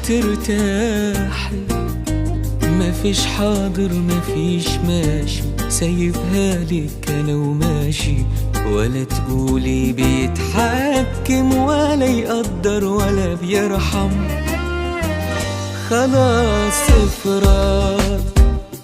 هترتاحي، مفيش حاضر مفيش ماشي، سايبها لك انا وماشي. ولا تقولي بيتحكم ولا يقدر ولا بيرحم، خلاص افراط.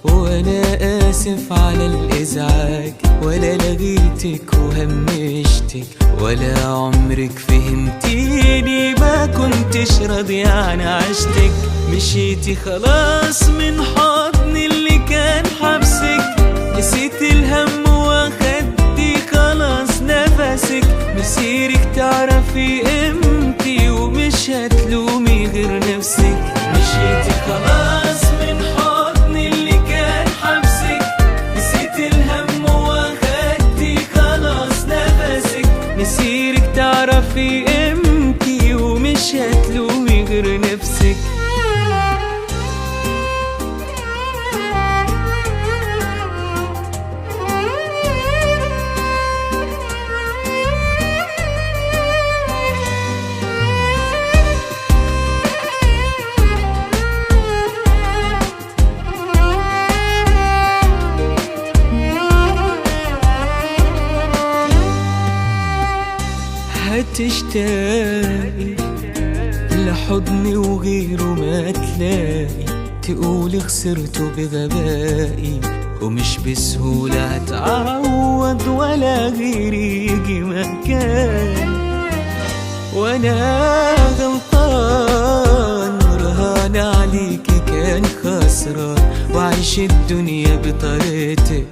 وانا اسف على الازعاج، ولا لغيتك وهمشتك، ولا عمرك فهمتيني، ما كنتش راضية عن عشتك. مشيتي خلاص من حضني اللي كان حبسك، نسيت الهم واخدتي خلاص نفسك. مسيرك تعرفي قيمتي ومش هتلومي غير نفسك. مشيتي خلاص من حضني اللي كان حبسك، نسيت الهم واخدتي خلاص نفسك. مسيرك تعرفي قيمتي ومش هتلومي غير نفسك. هتشتاقي لحضني وغيره ما تلاقي، تقولي خسرته بغبائي، ومش بسهولة هتعوض ولا غيري يجي مكان. وانا غلطان رهان عليكي كان خسران، وعيش الدنيا بطريقتك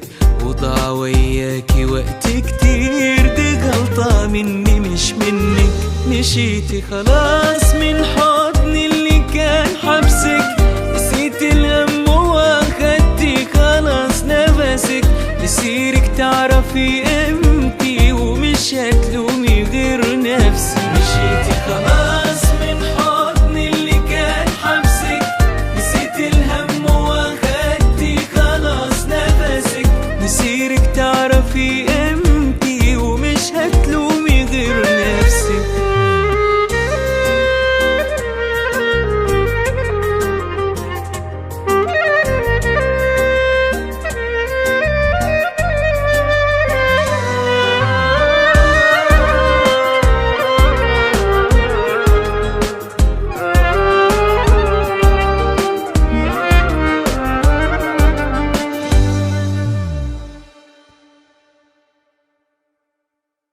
وضاع وياكي وقت كتير. دي غلطة مني مش منك. مشيتي خلاص من حضني اللي كان حبسك، نسيت الهم واخدتي خلاص نفسك. مسيرك تعرفي قيمتي ومش هتلومي